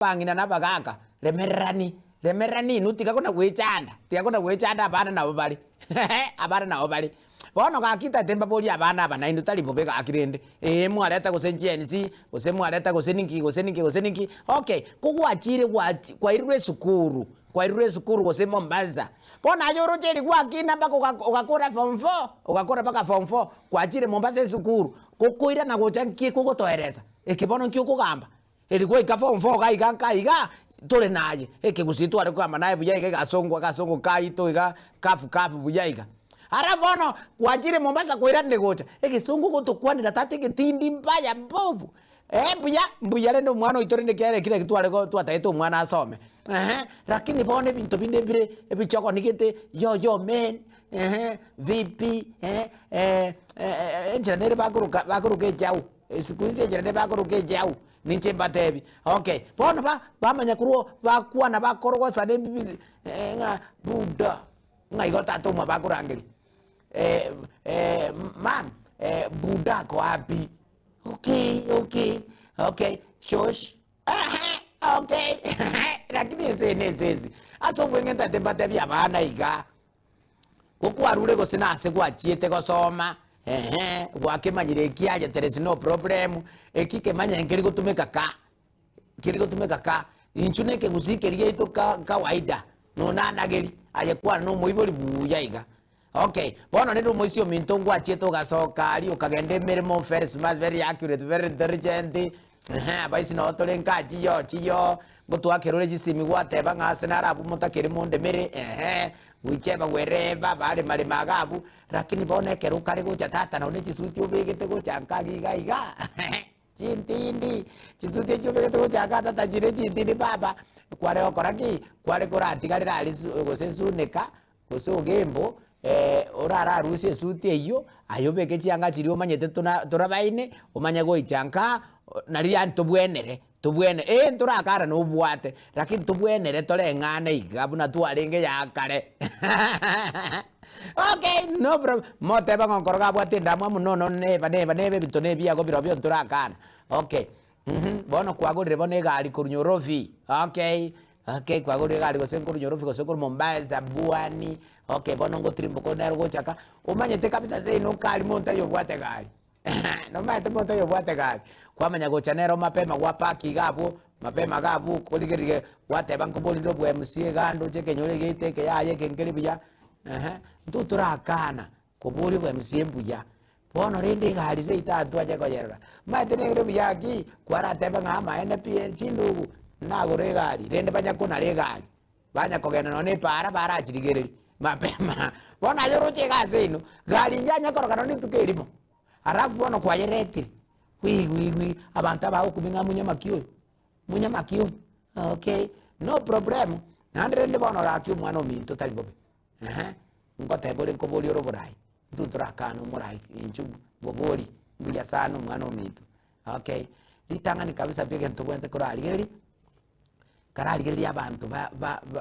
bangina nabagaka lemerani nutika kuna wechanda tia kuna wechanda abana nabo bali abana nabo bali bono gakita temba boli abana aba naindu talipo bega akirende mwareta gosenjensi mwareta goseninki okay kugwachire kwa irwe sukuru gose Mombasa bona yoro cheri kwa kina bako ukakora form 4 ukakora baka form 4 kwachire Mombasa sukuru kukuira na gochankie kugotoereza ekibono nkyo kugamba ilikuwa ika form 4 kaiga tole naye ekigusitwa ari kwamba naye bujaiga gasongo kaito iga kafu bujaiga ara bono kwachire Mombasa kwira ndegocha ekisungu gutukwanira tate gitindi mbaya mbovu mbuya rendo mwana uitore ndekere kile kitware go twataito mwana asome lakini bone bintu binde bire ebichoko nigete yo men VP engineer bakuruke jau sikuizi engineer bakuruke jau ninche batebi okay bono bamanya kuruo bakuwa na bakorogo sane nga buda nga igota tuma bakurangiri mam buda ko api okay shush okay lakini ezi aso bwengenta tembate bya bana iga kokwarure go sinase kwachiete gosoma gwakemanyire kiaje teresi no problem ekikemanya ngeri gutumeka ka inchuneke gusikerie ito kawaida no nanageri ayekwa no muibori buya iga okay bono nendo moisio mintongo achieto gasoka ali ukagende mirimo very smart very accurate very intelligent baisi no tolenka chiyo gutwa kerore gisimi gwateba ngase narabu mutakiri munde mere wicheba wereba bale mali magabu lakini bone keruka ri gucha tata no ne chisuti ubegete gucha iga chintindi chisuti chubegete gucha tata jire chintindi baba kware okoraki kware koratigarira ali gosensuneka gosogembo orara rusie suti eyo ayobeke chianga chirio manyete turabaine umanya goichanka nari anto bwenere nturakara no bwate lakini tubwenere tore ngane igabuna tuarenge yakare okay no problem moteba ngonkoroga bwate ndamwa muno nebe bitone biago birobyo nturakana okay bono kwagurire bone gari kurunyorofi okay kwagurire gari gose kurunyorofi gose kur Mombasa buani okay bono ngotrimbo ko nero gochaka umanyete kabisa zeno kali monta yo bwate gari no mate monta yo bwate gari kwamanya gochanero mapema gwa paki gabo mapema gabo kuligerige gwate banko bolindo bwe MC gando cheke nyore giteke yaye kengeri biya ntuturakana kubuli bwe MC mbuya bono rindi gari ze itatu aje koyera mate negro biyaki kwarateba ngama NPL chindugu nagore gari rende banya kuna gari banya kogena no ne para achirigereri mapema bona yoro chega zeno gari njanya korokano nitukirimo arafu bono kwa yereti wi abantu abaho kubinga munyamakio okay no problem nandre ndi bono rakyo mwana ominto tali bobe ngote bole ko boli oroborai ntuturakano murai inchu boboli mbuya sano mwana ominto okay litangani kabisa peke ntugwente korali gereri abantu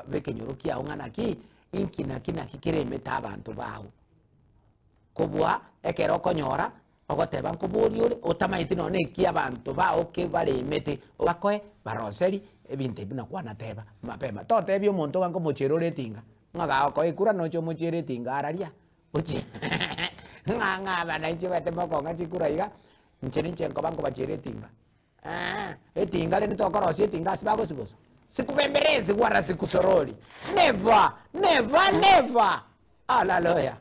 bekenyurukia ongana ki inkina kikiremeta abantu baho kobwa ekero konyora ogoteba nkobori ore otamaiti none ki abantu baho ke baremete bakoe baroseri ebinte bina kwana teba mapema totebio monto ganko mocherore tinga ngaga ko ikura nocho mochere tinga araria uchi nganga bana ichi bate moko ngati kura iga ncheni chenko banko bachere tinga etinga le nitokorosie tinga sibago siboso sikubemberezi wala sikusoroli never hallelujah.